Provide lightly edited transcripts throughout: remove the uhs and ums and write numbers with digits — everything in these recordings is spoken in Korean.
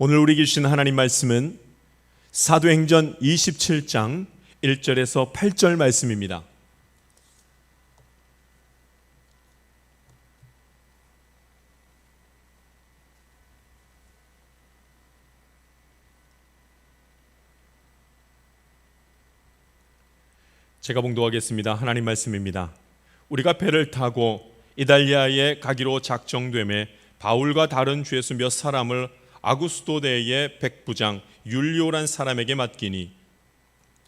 오늘 우리에게 주신 하나님 말씀은 사도행전 27장 1절에서 8절 말씀입니다. 제가 봉독하겠습니다. 하나님 말씀입니다. 우리가 배를 타고 이달리아에 가기로 작정되매 바울과 다른 주 예수 몇 사람을 아구스도대의 백부장 율리오란 사람에게 맡기니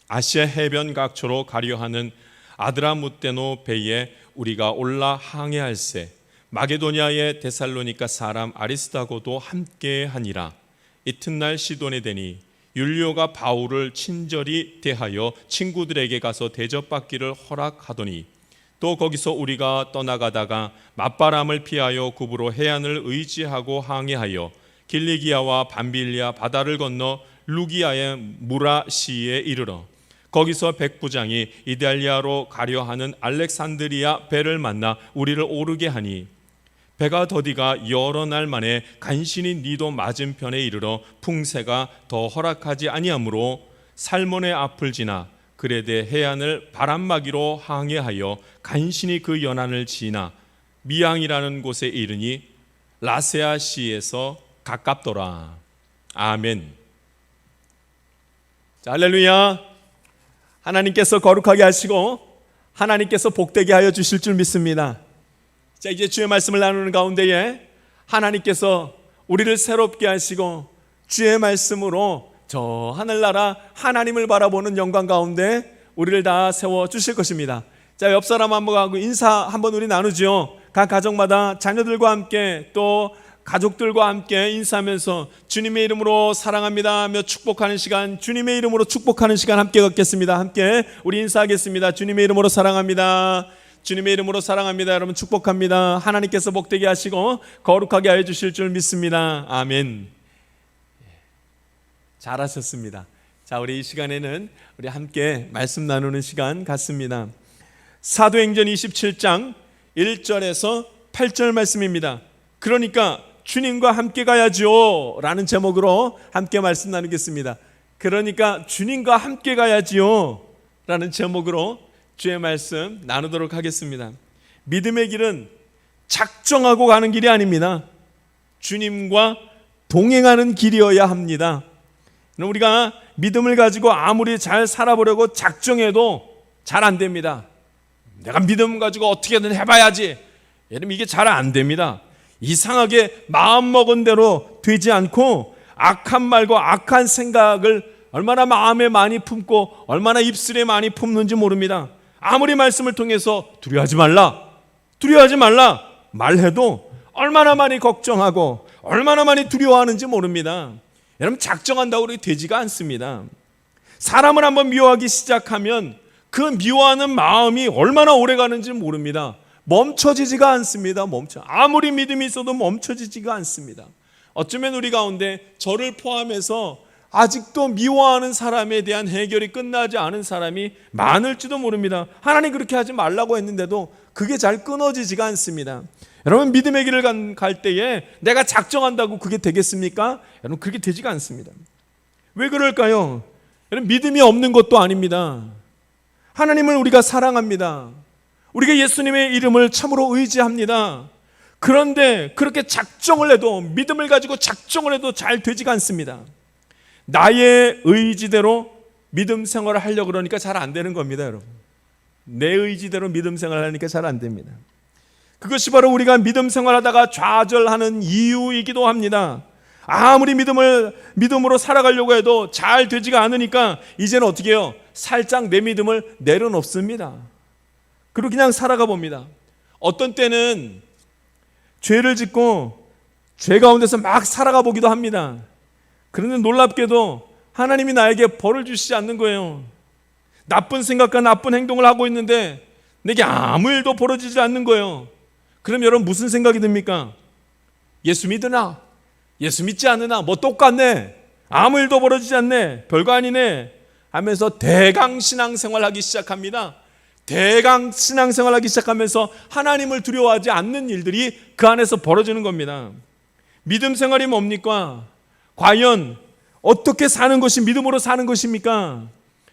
아시아 해변 각처로 가려 하는 아드라무테노 배에 우리가 올라 항해할세 마게도냐의 데살로니가 사람 아리스다고도 함께 하니라. 이튿날 시돈에 되니 율리오가 바울을 친절히 대하여 친구들에게 가서 대접받기를 허락하더니 또 거기서 우리가 떠나가다가 맞바람을 피하여 굽으로 해안을 의지하고 항해하여 길리기아와 밤빌리아 바다를 건너 루기아의 무라시에 이르러 거기서 백부장이 이달리아로 가려 하는 알렉산드리아 배를 만나 우리를 오르게 하니 배가 더디가 여러 날 만에 간신히 니도 맞은편에 이르러 풍세가 더 허락하지 아니하므로 살몬의 앞을 지나 그레데 해안을 바람막이로 항해하여 간신히 그 연안을 지나 미앙이라는 곳에 이르니 라세아시에서 가깝더라. 아멘. 자, 할렐루야. 하나님께서 거룩하게 하시고 하나님께서 복되게 하여 주실 줄 믿습니다. 자, 이제 주의 말씀을 나누는 가운데에 하나님께서 우리를 새롭게 하시고 주의 말씀으로 저 하늘나라 하나님을 바라보는 영광 가운데 우리를 다 세워주실 것입니다. 자, 옆 사람 한번 하고 인사 한번 우리 나누죠. 각 가정마다 자녀들과 함께 또 가족들과 함께 인사하면서 주님의 이름으로 사랑합니다 하며 축복하는 시간, 주님의 이름으로 축복하는 시간 함께 갖겠습니다. 함께 우리 인사하겠습니다. 주님의 이름으로 사랑합니다. 주님의 이름으로 사랑합니다. 여러분 축복합니다. 하나님께서 복되게 하시고 거룩하게 하여 주실 줄 믿습니다. 아멘. 잘하셨습니다. 자, 우리 이 시간에는 우리 함께 말씀 나누는 시간 갖습니다. 사도행전 27장 1절에서 8절 말씀입니다. 그러니까 주님과 함께 가야지요 라는 제목으로 함께 말씀 나누겠습니다. 그러니까 주님과 함께 가야지요 라는 제목으로 주의 말씀 나누도록 하겠습니다. 믿음의 길은 작정하고 가는 길이 아닙니다. 주님과 동행하는 길이어야 합니다. 우리가 믿음을 가지고 아무리 잘 살아보려고 작정해도 잘 안 됩니다. 내가 믿음 가지고 어떻게든 해봐야지. 여러분 이게 잘 안 됩니다. 이상하게 마음먹은 대로 되지 않고 악한 말과 악한 생각을 얼마나 마음에 많이 품고 얼마나 입술에 많이 품는지 모릅니다. 아무리 말씀을 통해서 두려워하지 말라 말해도 얼마나 많이 걱정하고 얼마나 많이 두려워하는지 모릅니다. 여러분 작정한다고 되지가 않습니다. 사람을 한번 미워하기 시작하면 그 미워하는 마음이 얼마나 오래 가는지 모릅니다. 멈춰지지가 않습니다. 아무리 믿음이 있어도 멈춰지지가 않습니다. 어쩌면 우리 가운데 저를 포함해서 아직도 미워하는 사람에 대한 해결이 끝나지 않은 사람이 많을지도 모릅니다. 하나님 그렇게 하지 말라고 했는데도 그게 잘 끊어지지가 않습니다. 여러분 믿음의 길을 갈 때에 내가 작정한다고 그게 되겠습니까? 여러분 그렇게 되지가 않습니다. 왜 그럴까요? 여러분 믿음이 없는 것도 아닙니다. 하나님을 우리가 사랑합니다. 우리가 예수님의 이름을 참으로 의지합니다. 그런데 그렇게 작정을 해도 믿음을 가지고 작정을 해도 잘 되지가 않습니다. 나의 의지대로 믿음 생활을 하려고 그러니까 잘 안 되는 겁니다, 여러분. 내 의지대로 믿음 생활을 하니까 잘 안 됩니다. 그것이 바로 우리가 믿음 생활하다가 좌절하는 이유이기도 합니다. 아무리 믿음으로 살아가려고 해도 잘 되지가 않으니까 이제는 어떻게 해요? 살짝 내 믿음을 내려놓습니다. 그리고 그냥 살아가 봅니다. 어떤 때는 죄를 짓고 죄 가운데서 막 살아가 보기도 합니다. 그런데 놀랍게도 하나님이 나에게 벌을 주시지 않는 거예요. 나쁜 생각과 나쁜 행동을 하고 있는데 내게 아무 일도 벌어지지 않는 거예요. 그럼 여러분 무슨 생각이 듭니까? 예수 믿으나? 예수 믿지 않으나? 뭐 똑같네. 아무 일도 벌어지지 않네. 별거 아니네. 하면서 대강 신앙생활 하기 시작합니다. 대강 신앙생활 하기 시작하면서 하나님을 두려워하지 않는 일들이 그 안에서 벌어지는 겁니다. 믿음 생활이 뭡니까? 과연 어떻게 사는 것이 믿음으로 사는 것입니까?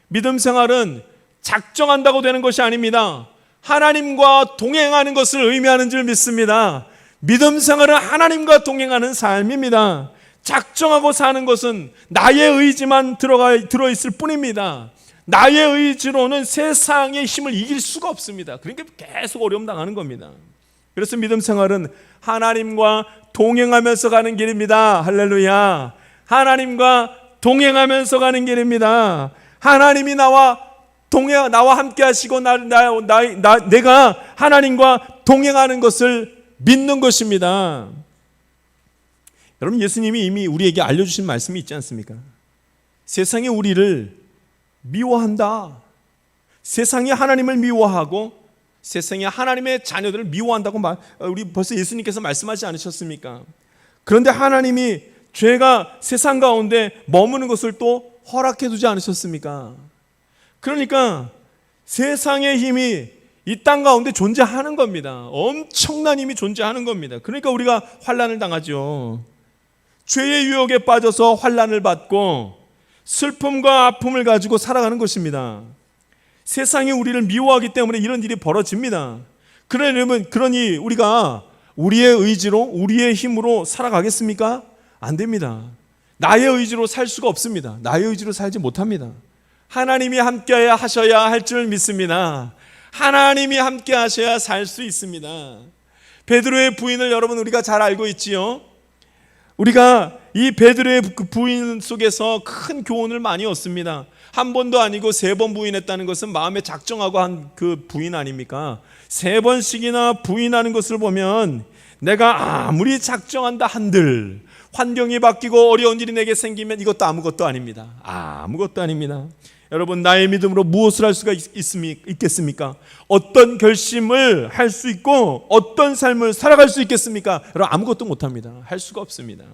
믿음 생활은 작정한다고 되는 것이 아닙니다. 하나님과 동행하는 것을 의미하는 줄 믿습니다. 믿음 생활은 하나님과 동행하는 삶입니다. 작정하고 사는 것은 나의 의지만 들어있을 뿐입니다. 나의 의지로는 세상의 힘을 이길 수가 없습니다. 그러니까 계속 어려움 당하는 겁니다. 그래서 믿음 생활은 하나님과 동행하면서 가는 길입니다. 할렐루야. 하나님과 동행하면서 가는 길입니다. 하나님이 나와 함께 하시고 내가 하나님과 동행하는 것을 믿는 것입니다. 여러분, 예수님이 이미 우리에게 알려주신 말씀이 있지 않습니까? 세상이 우리를 미워한다. 세상이 하나님을 미워하고 세상이 하나님의 자녀들을 미워한다고 우리 벌써 예수님께서 말씀하지 않으셨습니까? 그런데 하나님이 죄가 세상 가운데 머무는 것을 또 허락해 두지 않으셨습니까? 그러니까 세상의 힘이 이 땅 가운데 존재하는 겁니다. 엄청난 힘이 존재하는 겁니다. 그러니까 우리가 환난을 당하죠. 죄의 유혹에 빠져서 환난을 받고 슬픔과 아픔을 가지고 살아가는 것입니다. 세상이 우리를 미워하기 때문에 이런 일이 벌어집니다. 그러니 우리가 우리의 의지로, 우리의 힘으로 살아가겠습니까? 안 됩니다. 나의 의지로 살 수가 없습니다. 나의 의지로 살지 못합니다. 하나님이 함께 하셔야 할 줄 믿습니다. 하나님이 함께 하셔야 살 수 있습니다. 베드로의 부인을 여러분 우리가 잘 알고 있지요. 우리가 이 베드로의 부인 속에서 큰 교훈을 많이 얻습니다. 한 번도 아니고 3번 부인했다는 것은 마음에 작정하고 한 그 부인 아닙니까? 3번씩이나 부인하는 것을 보면 내가 아무리 작정한다 한들 환경이 바뀌고 어려운 일이 내게 생기면 이것도 아무것도 아닙니다. 아무것도 아닙니다. 여러분, 나의 믿음으로 무엇을 할 수가 있겠습니까? 어떤 결심을 할 수 있고 어떤 삶을 살아갈 수 있겠습니까? 여러분, 아무것도 못합니다. 할 수가 없습니다.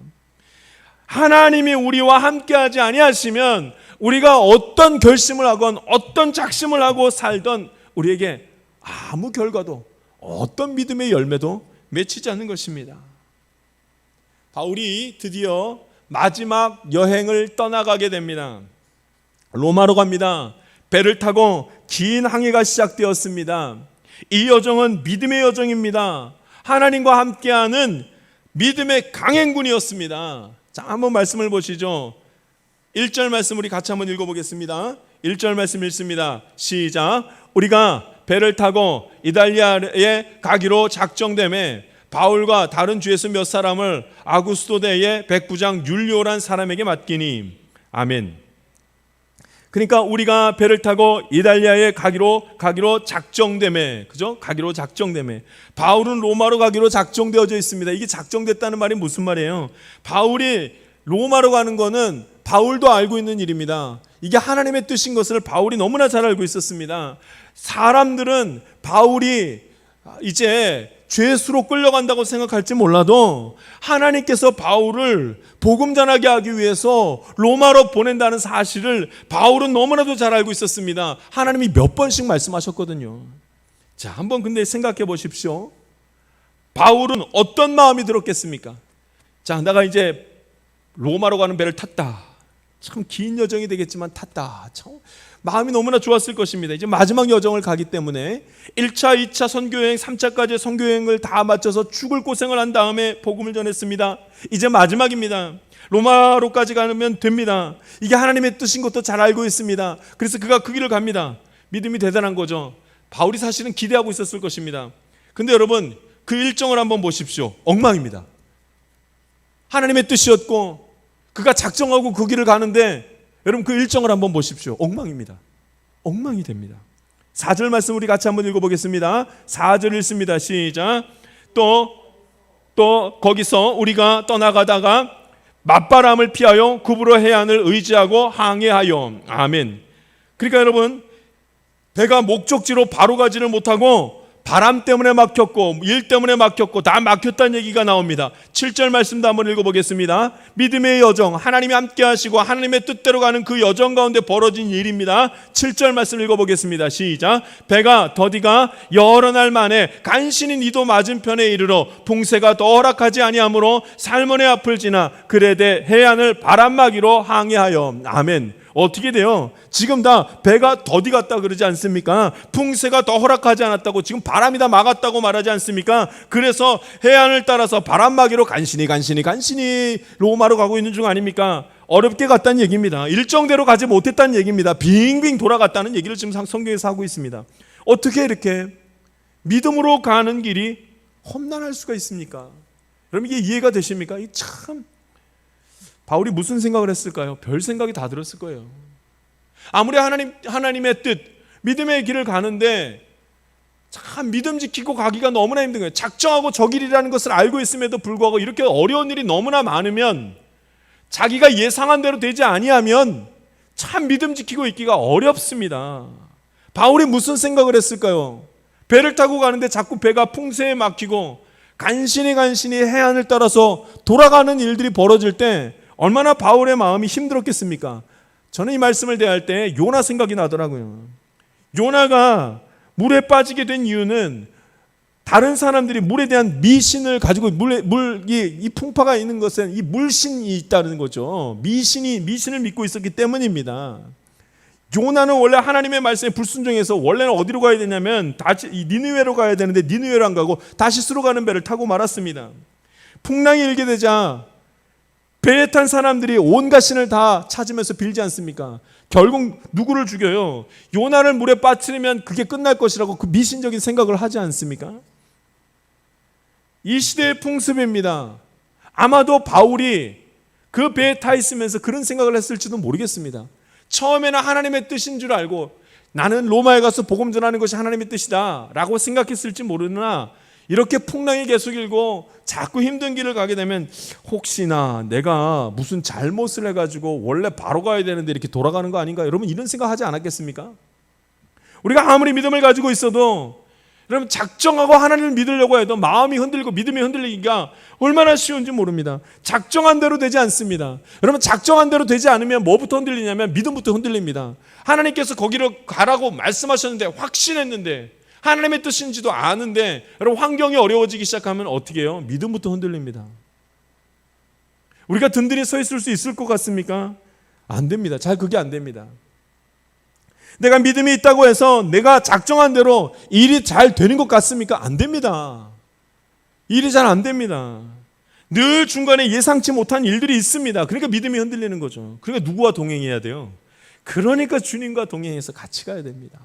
하나님이 우리와 함께하지 아니하시면 우리가 어떤 결심을 하건 어떤 작심을 하고 살던 우리에게 아무 결과도 어떤 믿음의 열매도 맺히지 않는 것입니다. 바울이 드디어 마지막 여행을 떠나가게 됩니다. 로마로 갑니다. 배를 타고 긴 항해가 시작되었습니다. 이 여정은 믿음의 여정입니다. 하나님과 함께하는 믿음의 강행군이었습니다. 자, 한번 말씀을 보시죠. 1절 말씀 우리 같이 한번 읽어보겠습니다. 1절 말씀 읽습니다. 시작. 우리가 배를 타고 이달리아에 가기로 작정되매 바울과 다른 주에서 몇 사람을 아구스도대의 백부장 율리오란 사람에게 맡기니. 아멘. 그러니까 우리가 배를 타고 이달리아에 가기로 작정되매, 그죠? 가기로 작정되매. 바울은 로마로 가기로 작정되어져 있습니다. 이게 작정됐다는 말이 무슨 말이에요? 바울이 로마로 가는 거는 바울도 알고 있는 일입니다. 이게 하나님의 뜻인 것을 바울이 너무나 잘 알고 있었습니다. 사람들은 바울이 이제 죄수로 끌려간다고 생각할지 몰라도 하나님께서 바울을 복음 전하게 하기 위해서 로마로 보낸다는 사실을 바울은 너무나도 잘 알고 있었습니다. 하나님이 몇 번씩 말씀하셨거든요. 자, 한번 근데 생각해 보십시오. 바울은 어떤 마음이 들었겠습니까? 자, 내가 이제 로마로 가는 배를 탔다. 참 긴 여정이 되겠지만 탔다. 참 마음이 너무나 좋았을 것입니다. 이제 마지막 여정을 가기 때문에 1차, 2차 선교여행, 3차까지 선교여행을 다 마쳐서 죽을 고생을 한 다음에 복음을 전했습니다. 이제 마지막입니다. 로마로까지 가면 됩니다. 이게 하나님의 뜻인 것도 잘 알고 있습니다. 그래서 그가 그 길을 갑니다. 믿음이 대단한 거죠. 바울이 사실은 기대하고 있었을 것입니다. 근데 여러분, 그 일정을 한번 보십시오. 엉망입니다. 하나님의 뜻이었고 그가 작정하고 그 길을 가는데 여러분, 그 일정을 한번 보십시오. 엉망입니다. 엉망이 됩니다. 4절 말씀 우리 같이 한번 읽어보겠습니다. 4절 읽습니다. 시작. 또 거기서 우리가 떠나가다가 맞바람을 피하여 구브로 해안을 의지하고 항해하여. 아멘. 그러니까 여러분, 배가 목적지로 바로 가지를 못하고 바람 때문에 막혔고 일 때문에 막혔고 다 막혔다는 얘기가 나옵니다. 7절 말씀도 한번 읽어보겠습니다. 믿음의 여정, 하나님이 함께 하시고 하나님의 뜻대로 가는 그 여정 가운데 벌어진 일입니다. 7절 말씀 읽어보겠습니다. 시작. 배가 더디가 여러 날 만에 간신히 니도 맞은편에 이르러 풍세가 더 허락하지 아니하므로 살몬의 앞을 지나 그레데 해안을 바람막이로 항해하여. 아멘. 어떻게 돼요? 지금 다 배가 더디 갔다 그러지 않습니까? 풍세가 더 허락하지 않았다고, 지금 바람이 다 막았다고 말하지 않습니까? 그래서 해안을 따라서 바람막이로 간신히 로마로 가고 있는 중 아닙니까? 어렵게 갔다는 얘기입니다. 일정대로 가지 못했다는 얘기입니다. 빙빙 돌아갔다는 얘기를 지금 성경에서 하고 있습니다. 어떻게 이렇게 믿음으로 가는 길이 험난할 수가 있습니까? 여러분, 이게 이해가 되십니까? 이 참 바울이 무슨 생각을 했을까요? 별 생각이 다 들었을 거예요. 아무리 하나님의 뜻, 믿음의 길을 가는데 참 믿음 지키고 가기가 너무나 힘든 거예요. 작정하고 저 길이라는 것을 알고 있음에도 불구하고 이렇게 어려운 일이 너무나 많으면, 자기가 예상한 대로 되지 아니하면 참 믿음 지키고 있기가 어렵습니다. 바울이 무슨 생각을 했을까요? 배를 타고 가는데 자꾸 배가 풍세에 막히고 간신히 해안을 따라서 돌아가는 일들이 벌어질 때 얼마나 바울의 마음이 힘들었겠습니까? 저는 이 말씀을 대할 때 요나 생각이 나더라고요. 요나가 물에 빠지게 된 이유는 다른 사람들이 물에 대한 미신을 가지고 이 풍파가 있는 것은 이 물신이 있다는 거죠. 미신을 믿고 있었기 때문입니다. 요나는 원래 하나님의 말씀에 불순종해서 원래는 어디로 가야 되냐면 다시 니느웨로 가야 되는데 니느웨로 안 가고 다시스로 가는 배를 타고 말았습니다. 풍랑이 일게 되자 배에 탄 사람들이 온갖 신을 다 찾으면서 빌지 않습니까? 결국 누구를 죽여요? 요나를 물에 빠뜨리면 그게 끝날 것이라고 그 미신적인 생각을 하지 않습니까? 이 시대의 풍습입니다. 아마도 바울이 그 배에 타 있으면서 그런 생각을 했을지도 모르겠습니다. 처음에는 하나님의 뜻인 줄 알고 나는 로마에 가서 복음 전하는 것이 하나님의 뜻이다 라고 생각했을지 모르나, 이렇게 풍랑이 계속 일고 자꾸 힘든 길을 가게 되면 혹시나 내가 무슨 잘못을 해가지고 원래 바로 가야 되는데 이렇게 돌아가는 거 아닌가, 여러분 이런 생각 하지 않았겠습니까? 우리가 아무리 믿음을 가지고 있어도 여러분 작정하고 하나님을 믿으려고 해도 마음이 흔들리고 믿음이 흔들리기가 얼마나 쉬운지 모릅니다. 작정한 대로 되지 않습니다. 여러분 작정한 대로 되지 않으면 뭐부터 흔들리냐면 믿음부터 흔들립니다. 하나님께서 거기로 가라고 말씀하셨는데 확신했는데 하나님의 뜻인지도 아는데 여러분 환경이 어려워지기 시작하면 어떻게 해요? 믿음부터 흔들립니다. 우리가 든든히 서 있을 수 있을 것 같습니까? 안 됩니다. 잘 그게 안 됩니다. 내가 믿음이 있다고 해서 내가 작정한 대로 일이 잘 되는 것 같습니까? 안 됩니다. 일이 잘 안 됩니다. 늘 중간에 예상치 못한 일들이 있습니다. 그러니까 믿음이 흔들리는 거죠. 그러니까 누구와 동행해야 돼요? 그러니까 주님과 동행해서 같이 가야 됩니다.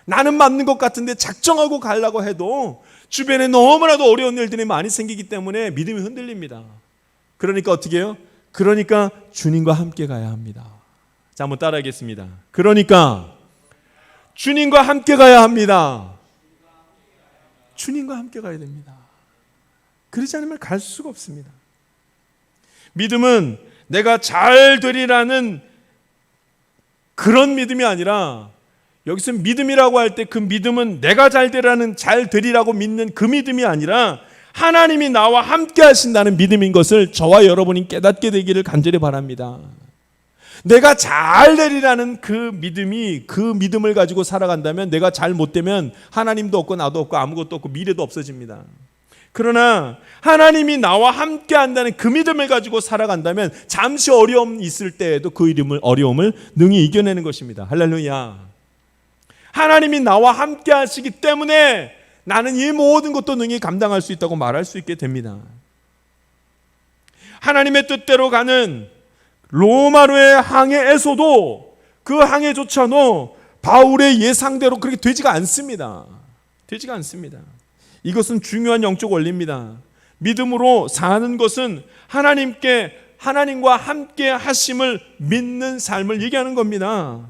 나는 맞는 것 같은데 작정하고 가려고 해도 주변에 너무나도 어려운 일들이 많이 생기기 때문에 믿음이 흔들립니다. 그러니까 어떻게 해요? 그러니까 주님과 함께 가야 합니다. 자, 한번 따라하겠습니다. 그러니까 주님과 함께 가야 합니다. 주님과 함께 가야 됩니다. 그러지 않으면 갈 수가 없습니다. 믿음은 내가 잘 되리라는 그런 믿음이 아니라, 여기서 믿음이라고 할 때 그 믿음은 내가 잘 되리라고 믿는 그 믿음이 아니라 하나님이 나와 함께 하신다는 믿음인 것을 저와 여러분이 깨닫게 되기를 간절히 바랍니다. 내가 잘 되리라는 그 믿음을 가지고 살아간다면 내가 잘 못되면 하나님도 없고 나도 없고 아무것도 없고 미래도 없어집니다. 그러나 하나님이 나와 함께 한다는 그 믿음을 가지고 살아간다면 잠시 어려움이 있을 때에도 그 어려움을 능히 이겨내는 것입니다. 할렐루야. 하나님이 나와 함께 하시기 때문에 나는 이 모든 것도 능히 감당할 수 있다고 말할 수 있게 됩니다. 하나님의 뜻대로 가는 로마로의 항해에서도 그 항해조차도 바울의 예상대로 그렇게 되지가 않습니다. 되지가 않습니다. 이것은 중요한 영적 원리입니다. 믿음으로 사는 것은 하나님과 함께 하심을 믿는 삶을 얘기하는 겁니다.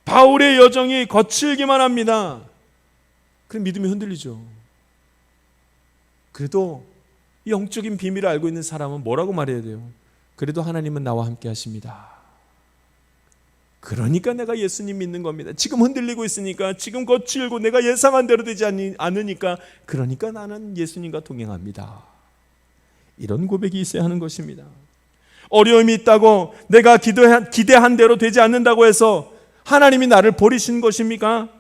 바울의 여정이 거칠기만 합니다. 그럼 믿음이 흔들리죠. 그래도 이 영적인 비밀을 알고 있는 사람은 뭐라고 말해야 돼요? 그래도 하나님은 나와 함께 하십니다. 그러니까 내가 예수님 믿는 겁니다. 지금 흔들리고 있으니까, 지금 거칠고 내가 예상한 대로 되지 않으니까, 그러니까 나는 예수님과 동행합니다. 이런 고백이 있어야 하는 것입니다. 어려움이 있다고 내가 기대한 대로 되지 않는다고 해서 하나님이 나를 버리신 것입니까?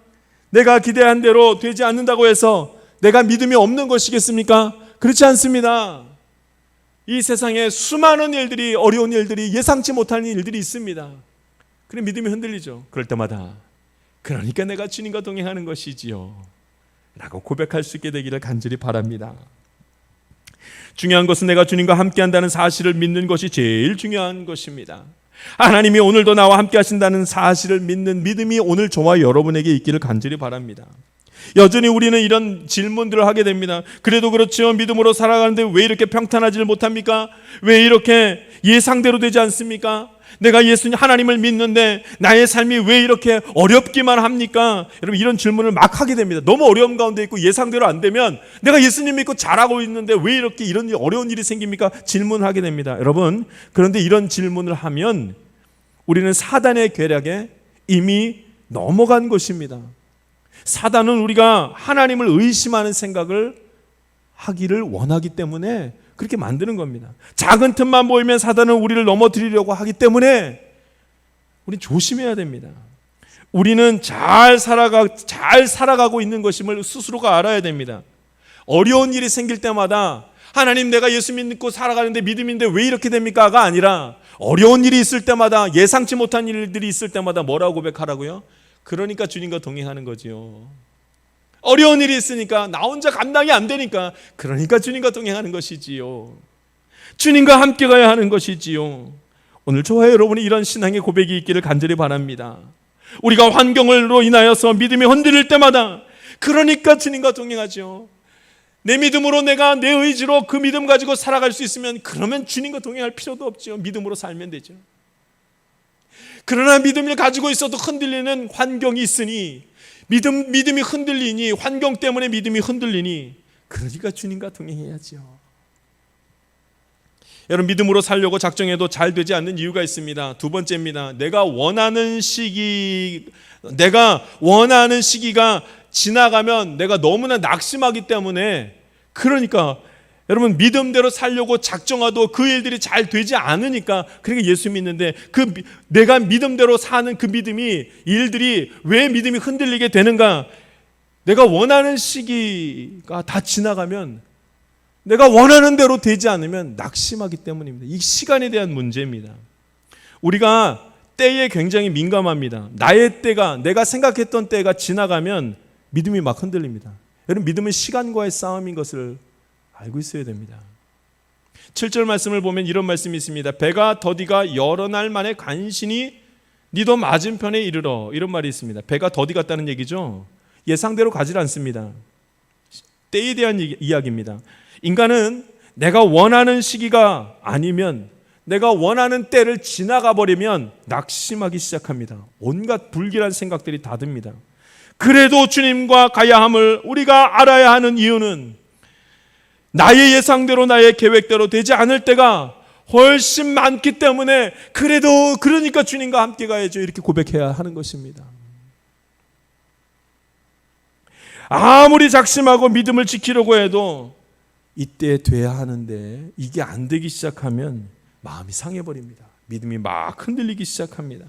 내가 기대한 대로 되지 않는다고 해서 내가 믿음이 없는 것이겠습니까? 그렇지 않습니다. 이 세상에 수많은 일들이, 어려운 일들이, 예상치 못한 일들이 있습니다. 그래 믿음이 흔들리죠. 그럴 때마다 그러니까 내가 주님과 동행하는 것이지요 라고 고백할 수 있게 되기를 간절히 바랍니다. 중요한 것은 내가 주님과 함께한다는 사실을 믿는 것이 제일 중요한 것입니다. 하나님이 오늘도 나와 함께 하신다는 사실을 믿는 믿음이 오늘 저와 여러분에게 있기를 간절히 바랍니다. 여전히 우리는 이런 질문들을 하게 됩니다. 그래도 그렇죠. 믿음으로 살아가는데 왜 이렇게 평탄하지를 못합니까? 왜 이렇게 예상대로 되지 않습니까? 내가 예수님 하나님을 믿는데 나의 삶이 왜 이렇게 어렵기만 합니까? 여러분 이런 질문을 막 하게 됩니다. 너무 어려움 가운데 있고 예상대로 안 되면 내가 예수님 믿고 잘하고 있는데 왜 이렇게 이런 어려운 일이 생깁니까? 질문하게 됩니다. 여러분 그런데 이런 질문을 하면 우리는 사단의 계략에 이미 넘어간 것입니다. 사단은 우리가 하나님을 의심하는 생각을 하기를 원하기 때문에 그렇게 만드는 겁니다. 작은 틈만 보이면 사단은 우리를 넘어뜨리려고 하기 때문에 우리는 조심해야 됩니다. 우리는 잘 살아가고 있는 것임을 스스로가 알아야 됩니다. 어려운 일이 생길 때마다 하나님 내가 예수 믿고 살아가는데 믿음인데 왜 이렇게 됩니까가 아니라 어려운 일이 있을 때마다 예상치 못한 일들이 있을 때마다 뭐라고 고백하라고요? 그러니까 주님과 동행하는 거지요. 어려운 일이 있으니까 나 혼자 감당이 안 되니까 그러니까 주님과 동행하는 것이지요. 주님과 함께 가야 하는 것이지요. 오늘 저와 여러분이 이런 신앙의 고백이 있기를 간절히 바랍니다. 우리가 환경으로 인하여서 믿음이 흔들릴 때마다 그러니까 주님과 동행하죠. 내 믿음으로 내가 내 의지로 그 믿음 가지고 살아갈 수 있으면 그러면 주님과 동행할 필요도 없죠. 믿음으로 살면 되죠. 그러나 믿음을 가지고 있어도 흔들리는 환경이 있으니 믿음이 흔들리니 환경 때문에 믿음이 흔들리니 그러니까 주님과 동행해야죠. 여러분 믿음으로 살려고 작정해도 잘 되지 않는 이유가 있습니다. 두 번째입니다. 내가 원하는 시기가 지나가면 내가 너무나 낙심하기 때문에 그러니까 여러분 믿음대로 살려고 작정해도 그 일들이 잘 되지 않으니까 그러니까 예수 믿는데 내가 믿음대로 사는 그 일들이 왜 믿음이 흔들리게 되는가? 내가 원하는 시기가 다 지나가면 내가 원하는 대로 되지 않으면 낙심하기 때문입니다. 이 시간에 대한 문제입니다. 우리가 때에 굉장히 민감합니다. 나의 때가 내가 생각했던 때가 지나가면 믿음이 막 흔들립니다. 여러분 믿음은 시간과의 싸움인 것을 알고 있어야 됩니다. 7절 말씀을 보면 이런 말씀이 있습니다. 배가 더디가 여러 날 만에 간신히 니도 맞은편에 이르러 이런 말이 있습니다. 배가 더디 갔다는 얘기죠. 예상대로 가지 않습니다. 때에 대한 이야기입니다. 인간은 내가 원하는 시기가 아니면 내가 원하는 때를 지나가 버리면 낙심하기 시작합니다. 온갖 불길한 생각들이 다 듭니다. 그래도 주님과 가야 함을 우리가 알아야 하는 이유는 나의 예상대로 나의 계획대로 되지 않을 때가 훨씬 많기 때문에 그러니까 주님과 함께 가야죠. 이렇게 고백해야 하는 것입니다. 아무리 작심하고 믿음을 지키려고 해도 이때 돼야 하는데 이게 안 되기 시작하면 마음이 상해버립니다. 믿음이 막 흔들리기 시작합니다.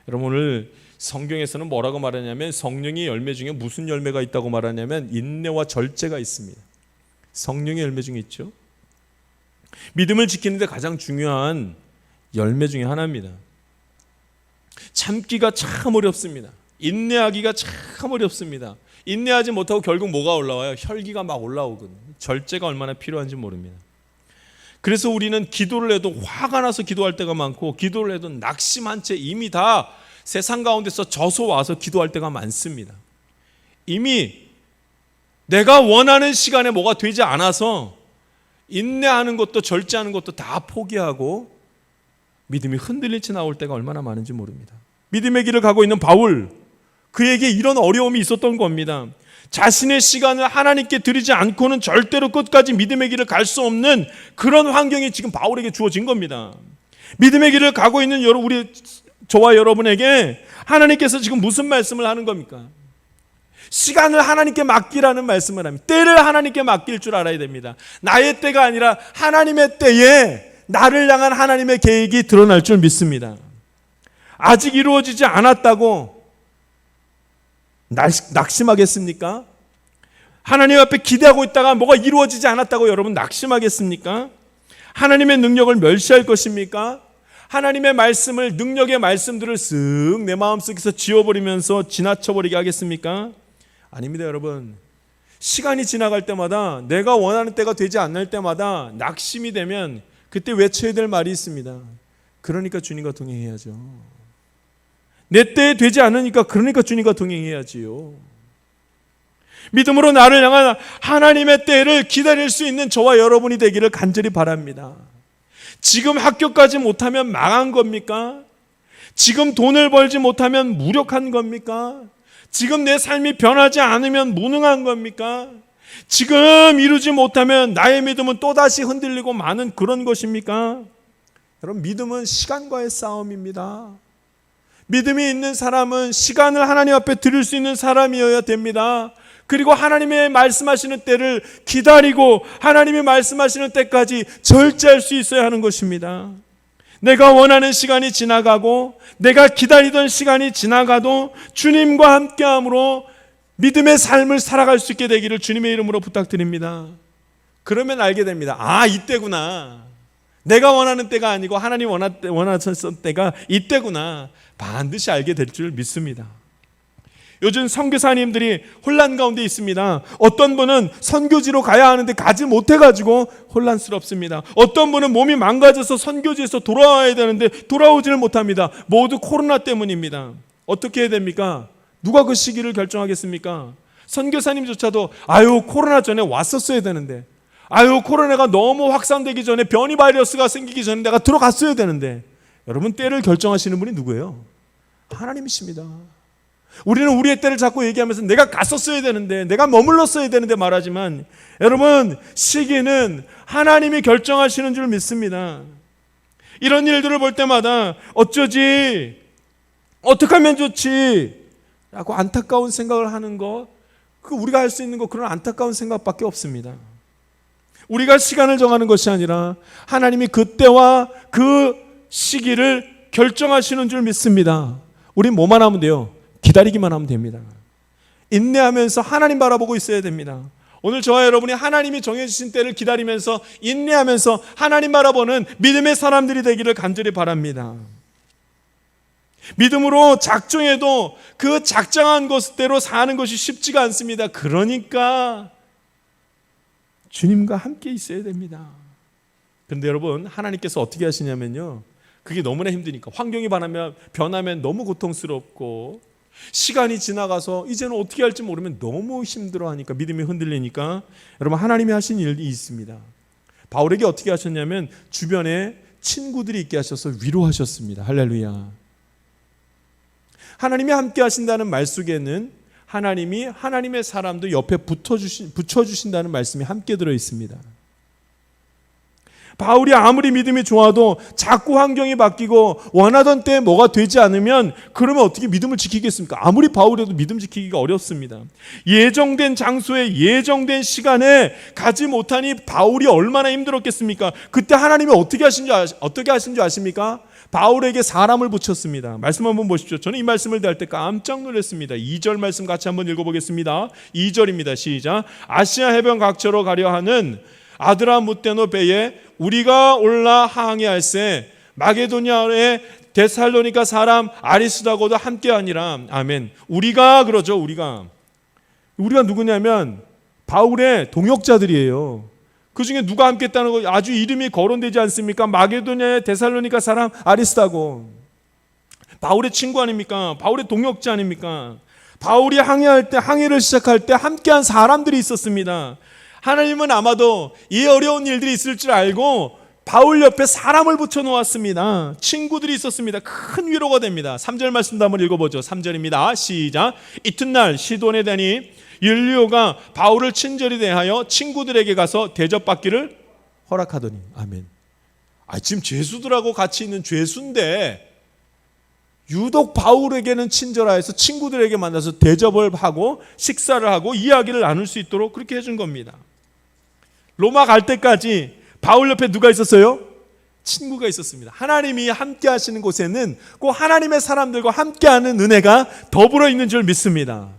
여러분 오늘 성경에서는 뭐라고 말하냐면 성령의 열매 중에 무슨 열매가 있다고 말하냐면 인내와 절제가 있습니다. 성령의 열매 중에 있죠. 믿음을 지키는데 가장 중요한 열매 중에 하나입니다. 참기가 참 어렵습니다. 인내하기가 참 어렵습니다. 인내하지 못하고 결국 뭐가 올라와요? 혈기가 막 올라오거든요. 절제가 얼마나 필요한지 모릅니다. 그래서 우리는 기도를 해도 화가 나서 기도할 때가 많고 기도를 해도 낙심한 채 이미 다 세상 가운데서 져서 와서 기도할 때가 많습니다. 이미 내가 원하는 시간에 뭐가 되지 않아서 인내하는 것도 절제하는 것도 다 포기하고 믿음이 흔들린 채 나올 때가 얼마나 많은지 모릅니다. 믿음의 길을 가고 있는 바울, 그에게 이런 어려움이 있었던 겁니다. 자신의 시간을 하나님께 드리지 않고는 절대로 끝까지 믿음의 길을 갈 수 없는 그런 환경이 지금 바울에게 주어진 겁니다. 믿음의 길을 가고 있는 우리 저와 여러분에게 하나님께서 지금 무슨 말씀을 하는 겁니까? 시간을 하나님께 맡기라는 말씀을 합니다. 때를 하나님께 맡길 줄 알아야 됩니다. 나의 때가 아니라 하나님의 때에 나를 향한 하나님의 계획이 드러날 줄 믿습니다. 아직 이루어지지 않았다고 낙심하겠습니까? 하나님 앞에 기대하고 있다가 뭐가 이루어지지 않았다고 여러분 낙심하겠습니까? 하나님의 능력을 멸시할 것입니까? 하나님의 말씀을, 능력의 말씀들을 쓱 내 마음속에서 지워버리면서 지나쳐버리게 하겠습니까? 아닙니다, 여러분. 시간이 지나갈 때마다, 내가 원하는 때가 되지 않을 때마다 낙심이 되면 그때 외쳐야 될 말이 있습니다. 그러니까 주님과 동행해야죠. 내 때에 되지 않으니까 그러니까 주님과 동행해야지요. 믿음으로 나를 향한 하나님의 때를 기다릴 수 있는 저와 여러분이 되기를 간절히 바랍니다. 지금 합격하지 못하면 망한 겁니까? 지금 돈을 벌지 못하면 무력한 겁니까? 지금 내 삶이 변하지 않으면 무능한 겁니까? 지금 이루지 못하면 나의 믿음은 또다시 흔들리고 마는 그런 것입니까? 여러분, 믿음은 시간과의 싸움입니다. 믿음이 있는 사람은 시간을 하나님 앞에 드릴 수 있는 사람이어야 됩니다. 그리고 하나님의 말씀하시는 때를 기다리고 하나님이 말씀하시는 때까지 절제할 수 있어야 하는 것입니다. 내가 원하는 시간이 지나가고 내가 기다리던 시간이 지나가도 주님과 함께함으로 믿음의 삶을 살아갈 수 있게 되기를 주님의 이름으로 부탁드립니다. 그러면 알게 됩니다. 아, 이때구나. 내가 원하는 때가 아니고 하나님 원하셨던 때가 이때구나. 반드시 알게 될 줄 믿습니다. 요즘 선교사님들이 혼란 가운데 있습니다. 어떤 분은 선교지로 가야 하는데 가지 못해가지고 혼란스럽습니다. 어떤 분은 몸이 망가져서 선교지에서 돌아와야 되는데 돌아오지를 못합니다. 모두 코로나 때문입니다. 어떻게 해야 됩니까? 누가 그 시기를 결정하겠습니까? 선교사님조차도 아유, 코로나 전에 왔었어야 되는데, 아유, 코로나가 너무 확산되기 전에, 변이 바이러스가 생기기 전에 내가 들어갔어야 되는데. 여러분, 때를 결정하시는 분이 누구예요? 하나님이십니다. 우리는 우리의 때를 자꾸 얘기하면서 내가 갔었어야 되는데, 내가 머물렀어야 되는데 말하지만, 여러분, 시기는 하나님이 결정하시는 줄 믿습니다. 이런 일들을 볼 때마다 어쩌지, 어떻게 하면 좋지 라고 안타까운 생각을 하는 것, 그 우리가 할 수 있는 것, 그런 안타까운 생각밖에 없습니다. 우리가 시간을 정하는 것이 아니라 하나님이 그 때와 그 시기를 결정하시는 줄 믿습니다. 우린 뭐만 하면 돼요? 기다리기만 하면 됩니다. 인내하면서 하나님 바라보고 있어야 됩니다. 오늘 저와 여러분이 하나님이 정해주신 때를 기다리면서 인내하면서 하나님 바라보는 믿음의 사람들이 되기를 간절히 바랍니다. 믿음으로 작정해도 그 작정한 것대로 사는 것이 쉽지가 않습니다. 그러니까 주님과 함께 있어야 됩니다. 그런데 여러분, 하나님께서 어떻게 하시냐면요, 그게 너무나 힘드니까, 환경이 변하면 너무 고통스럽고 시간이 지나가서 이제는 어떻게 할지 모르면 너무 힘들어하니까, 믿음이 흔들리니까 여러분, 하나님이 하신 일이 있습니다. 바울에게 어떻게 하셨냐면 주변에 친구들이 있게 하셔서 위로하셨습니다. 할렐루야. 하나님이 함께 하신다는 말 속에는 하나님이 하나님의 사람도 옆에 붙여주신다는 말씀이 함께 들어있습니다. 바울이 아무리 믿음이 좋아도 자꾸 환경이 바뀌고 원하던 때에 뭐가 되지 않으면 그러면 어떻게 믿음을 지키겠습니까? 아무리 바울에도 믿음 지키기가 어렵습니다. 예정된 장소에 예정된 시간에 가지 못하니 바울이 얼마나 힘들었겠습니까? 그때 하나님이 어떻게 하신 줄 아십니까? 바울에게 사람을 붙였습니다. 말씀 한번 보십시오. 저는 이 말씀을 대할 때 깜짝 놀랐습니다. 2절 말씀 같이 한번 읽어보겠습니다. 2절입니다. 시작. 아시아 해변 각처로 가려 하는 아드라무테노 배에 우리가 올라 항해할세 마게도냐의 데살로니가 사람 아리스다고도 함께하니라. 아멘. 우리가 그러죠. 우리가 누구냐면 바울의 동역자들이에요. 그 중에 누가 함께 했다는 거 아주 이름이 거론되지 않습니까? 마게도냐의 데살로니가 사람 아리스다고. 바울의 친구 아닙니까? 바울의 동역자 아닙니까? 바울이 항해를 시작할 때 함께한 사람들이 있었습니다. 하나님은 아마도 이 어려운 일들이 있을 줄 알고 바울 옆에 사람을 붙여놓았습니다. 친구들이 있었습니다. 큰 위로가 됩니다. 3절 말씀도 한번 읽어보죠. 3절입니다. 시작. 이튿날 시돈에 다니 율리오가 바울을 친절히 대하여 친구들에게 가서 대접받기를 허락하더니. 아멘. 지금 죄수들하고 같이 있는 죄수인데 유독 바울에게는 친절하여서 친구들에게 만나서 대접을 하고 식사를 하고 이야기를 나눌 수 있도록 그렇게 해준 겁니다. 로마 갈 때까지 바울 옆에 누가 있었어요? 친구가 있었습니다. 하나님이 함께 하시는 곳에는 꼭 하나님의 사람들과 함께하는 은혜가 더불어 있는 줄 믿습니다.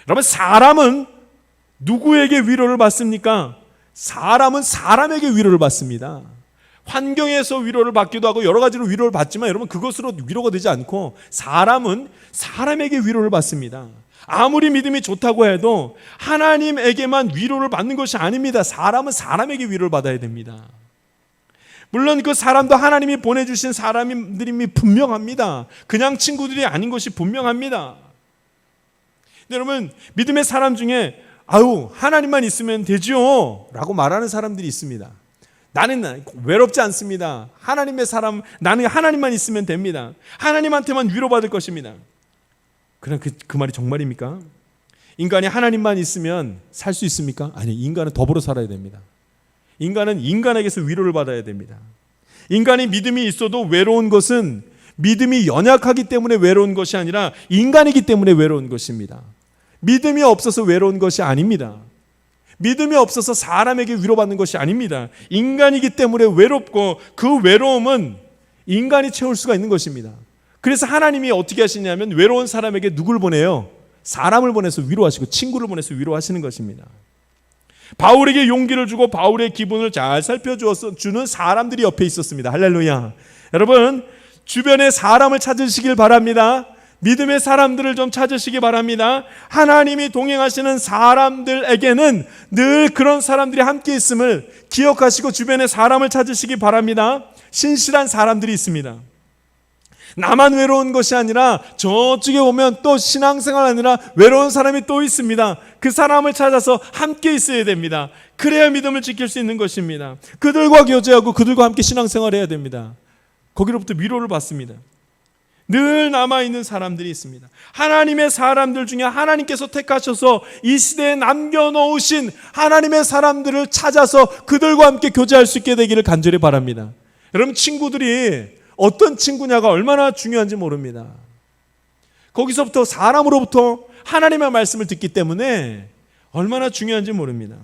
여러분, 사람은 누구에게 위로를 받습니까? 사람은 사람에게 위로를 받습니다. 환경에서 위로를 받기도 하고 여러 가지로 위로를 받지만 여러분, 그것으로 위로가 되지 않고 사람은 사람에게 위로를 받습니다. 아무리 믿음이 좋다고 해도 하나님에게만 위로를 받는 것이 아닙니다. 사람은 사람에게 위로를 받아야 됩니다. 물론 그 사람도 하나님이 보내주신 사람들임이 분명합니다. 그냥 친구들이 아닌 것이 분명합니다. 근데 여러분, 믿음의 사람 중에 아유, 하나님만 있으면 되지요 라고 말하는 사람들이 있습니다. 나는 외롭지 않습니다. 하나님의 사람, 나는 하나님만 있으면 됩니다. 하나님한테만 위로받을 것입니다. 그냥 그 말이 정말입니까? 인간이 하나님만 있으면 살 수 있습니까? 아니, 인간은 더불어 살아야 됩니다. 인간은 인간에게서 위로를 받아야 됩니다. 인간이 믿음이 있어도 외로운 것은 믿음이 연약하기 때문에 외로운 것이 아니라 인간이기 때문에 외로운 것입니다. 믿음이 없어서 외로운 것이 아닙니다. 믿음이 없어서 사람에게 위로받는 것이 아닙니다. 인간이기 때문에 외롭고 그 외로움은 인간이 채울 수가 있는 것입니다. 그래서 하나님이 어떻게 하시냐면 외로운 사람에게 누굴 보내요? 사람을 보내서 위로하시고 친구를 보내서 위로하시는 것입니다. 바울에게 용기를 주고 바울의 기분을 잘 살펴주는 사람들이 옆에 있었습니다. 할렐루야. 여러분, 주변에 사람을 찾으시길 바랍니다. 믿음의 사람들을 좀 찾으시기 바랍니다. 하나님이 동행하시는 사람들에게는 늘 그런 사람들이 함께 있음을 기억하시고 주변에 사람을 찾으시기 바랍니다. 신실한 사람들이 있습니다. 나만 외로운 것이 아니라 저쪽에 보면 또 신앙생활 하느라 외로운 사람이 또 있습니다. 그 사람을 찾아서 함께 있어야 됩니다. 그래야 믿음을 지킬 수 있는 것입니다. 그들과 교제하고 그들과 함께 신앙생활 해야 됩니다. 거기로부터 위로를 받습니다. 늘 남아있는 사람들이 있습니다. 하나님의 사람들 중에 하나님께서 택하셔서 이 시대에 남겨놓으신 하나님의 사람들을 찾아서 그들과 함께 교제할 수 있게 되기를 간절히 바랍니다. 여러분, 친구들이 어떤 친구냐가 얼마나 중요한지 모릅니다. 거기서부터 사람으로부터 하나님의 말씀을 듣기 때문에 얼마나 중요한지 모릅니다.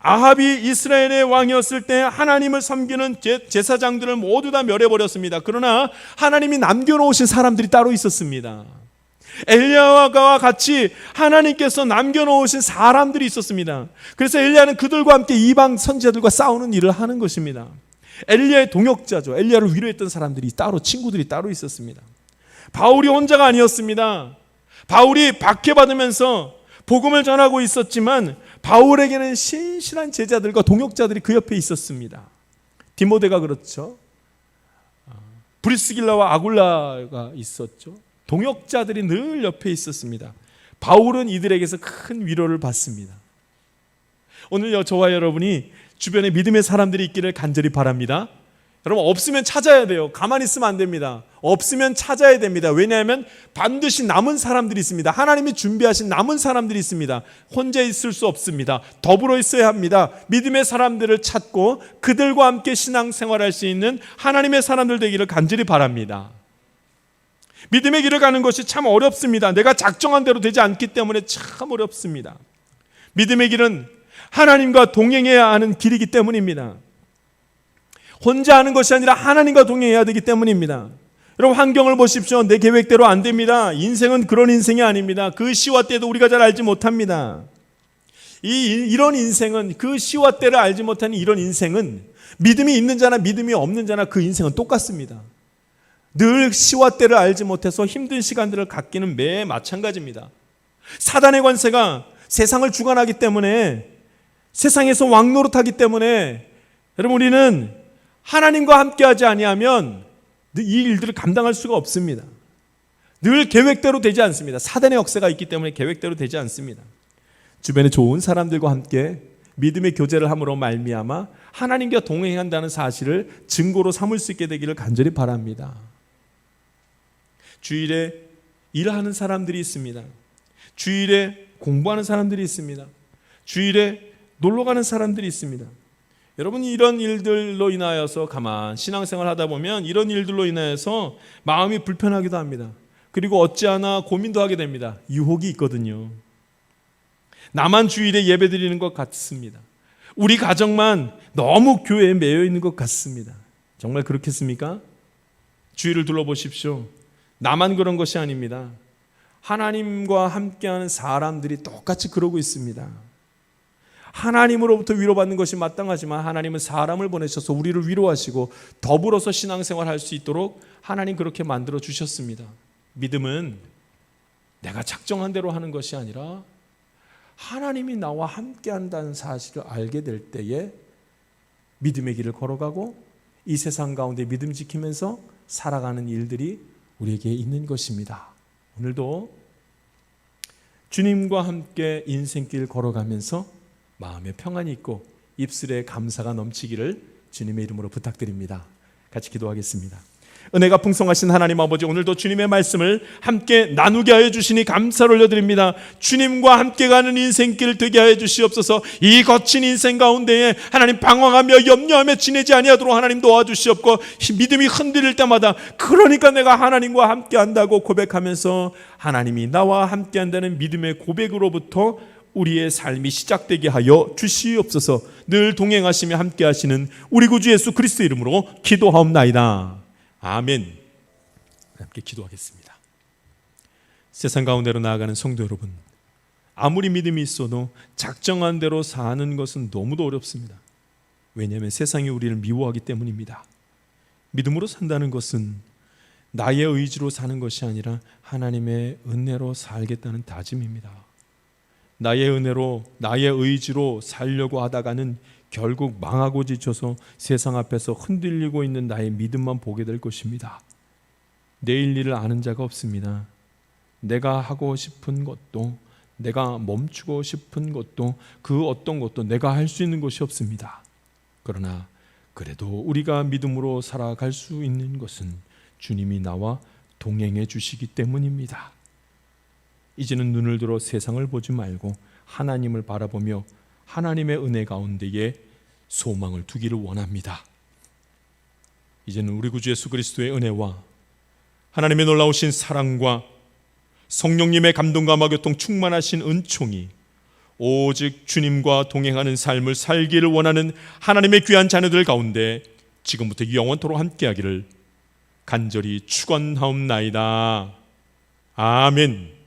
아합이 이스라엘의 왕이었을 때 하나님을 섬기는 제사장들을 모두 다 멸해버렸습니다. 그러나 하나님이 남겨놓으신 사람들이 따로 있었습니다. 엘리야와 같이 하나님께서 남겨놓으신 사람들이 있었습니다. 그래서 엘리야는 그들과 함께 이방 선지자들과 싸우는 일을 하는 것입니다. 엘리야의 동역자죠. 엘리야를 위로했던 사람들이 따로, 친구들이 따로 있었습니다. 바울이 혼자가 아니었습니다. 바울이 박해받으면서 복음을 전하고 있었지만 바울에게는 신실한 제자들과 동역자들이 그 옆에 있었습니다. 디모데가 그렇죠. 브리스길라와 아굴라가 있었죠. 동역자들이 늘 옆에 있었습니다. 바울은 이들에게서 큰 위로를 받습니다. 오늘 저와 여러분이 주변에 믿음의 사람들이 있기를 간절히 바랍니다. 여러분, 없으면 찾아야 돼요. 가만히 있으면 안 됩니다. 없으면 찾아야 됩니다. 왜냐하면 반드시 남은 사람들이 있습니다. 하나님이 준비하신 남은 사람들이 있습니다. 혼자 있을 수 없습니다. 더불어 있어야 합니다. 믿음의 사람들을 찾고 그들과 함께 신앙생활할 수 있는 하나님의 사람들 되기를 간절히 바랍니다. 믿음의 길을 가는 것이 참 어렵습니다. 내가 작정한 대로 되지 않기 때문에 참 어렵습니다. 믿음의 길은 하나님과 동행해야 하는 길이기 때문입니다. 혼자 하는 것이 아니라 하나님과 동행해야 되기 때문입니다. 여러분, 환경을 보십시오. 내 계획대로 안 됩니다. 인생은 그런 인생이 아닙니다. 그 시와 때도 우리가 잘 알지 못합니다. 이런 인생은, 그 시와 때를 알지 못하는 이런 인생은 믿음이 있는 자나 믿음이 없는 자나 그 인생은 똑같습니다. 늘 시와 때를 알지 못해서 힘든 시간들을 갖기는 매 마찬가지입니다. 사단의 관세가 세상을 주관하기 때문에, 세상에서 왕노릇하기 때문에 여러분, 우리는 하나님과 함께하지 아니하면 이 일들을 감당할 수가 없습니다. 늘 계획대로 되지 않습니다. 사단의 역사가 있기 때문에 계획대로 되지 않습니다. 주변에 좋은 사람들과 함께 믿음의 교제를 함으로 말미암아 하나님과 동행한다는 사실을 증거로 삼을 수 있게 되기를 간절히 바랍니다. 주일에 일하는 사람들이 있습니다. 주일에 공부하는 사람들이 있습니다. 주일에 놀러 가는 사람들이 있습니다. 여러분, 이런 일들로 인하여서 신앙생활 하다 보면 이런 일들로 인하여서 마음이 불편하기도 합니다. 그리고 어찌하나 고민도 하게 됩니다. 유혹이 있거든요. 나만 주일에 예배 드리는 것 같습니다. 우리 가정만 너무 교회에 매여 있는 것 같습니다. 정말 그렇겠습니까? 주위를 둘러보십시오. 나만 그런 것이 아닙니다. 하나님과 함께하는 사람들이 똑같이 그러고 있습니다. 하나님으로부터 위로받는 것이 마땅하지만 하나님은 사람을 보내셔서 우리를 위로하시고 더불어서 신앙생활할 수 있도록 하나님 그렇게 만들어 주셨습니다. 믿음은 내가 작정한 대로 하는 것이 아니라 하나님이 나와 함께한다는 사실을 알게 될 때에 믿음의 길을 걸어가고 이 세상 가운데 믿음 지키면서 살아가는 일들이 우리에게 있는 것입니다. 오늘도 주님과 함께 인생길 걸어가면서 마음에 평안이 있고 입술에 감사가 넘치기를 주님의 이름으로 부탁드립니다. 같이 기도하겠습니다. 은혜가 풍성하신 하나님 아버지, 오늘도 주님의 말씀을 함께 나누게 하여 주시니 감사를 올려드립니다. 주님과 함께 가는 인생길 되게 하여 주시옵소서. 이 거친 인생 가운데에 하나님 방황하며 염려하며 지내지 아니하도록 하나님 도와주시옵고, 믿음이 흔들릴 때마다 그러니까 내가 하나님과 함께 한다고 고백하면서 하나님이 나와 함께 한다는 믿음의 고백으로부터 우리의 삶이 시작되게 하여 주시옵소서. 늘 동행하시며 함께 하시는 우리 구주 예수 그리스도 이름으로 기도하옵나이다. 아멘. 함께 기도하겠습니다. 세상 가운데로 나아가는 성도 여러분, 아무리 믿음이 있어도 작정한 대로 사는 것은 너무도 어렵습니다. 왜냐하면 세상이 우리를 미워하기 때문입니다. 믿음으로 산다는 것은 나의 의지로 사는 것이 아니라 하나님의 은혜로 살겠다는 다짐입니다. 나의 은혜로, 나의 의지로 살려고 하다가는 결국 망하고 지쳐서 세상 앞에서 흔들리고 있는 나의 믿음만 보게 될 것입니다. 내일 일을 아는 자가 없습니다. 내가 하고 싶은 것도, 내가 멈추고 싶은 것도, 그 어떤 것도 내가 할 수 있는 것이 없습니다. 그러나 그래도 우리가 믿음으로 살아갈 수 있는 것은 주님이 나와 동행해 주시기 때문입니다. 이제는 눈을 들어 세상을 보지 말고 하나님을 바라보며 하나님의 은혜 가운데에 소망을 두기를 원합니다. 이제는 우리 구주 예수 그리스도의 은혜와 하나님의 놀라우신 사랑과 성령님의 감동과 교통 충만하신 은총이 오직 주님과 동행하는 삶을 살기를 원하는 하나님의 귀한 자녀들 가운데 지금부터 영원토록 함께하기를 간절히 축원하옵나이다. 아멘.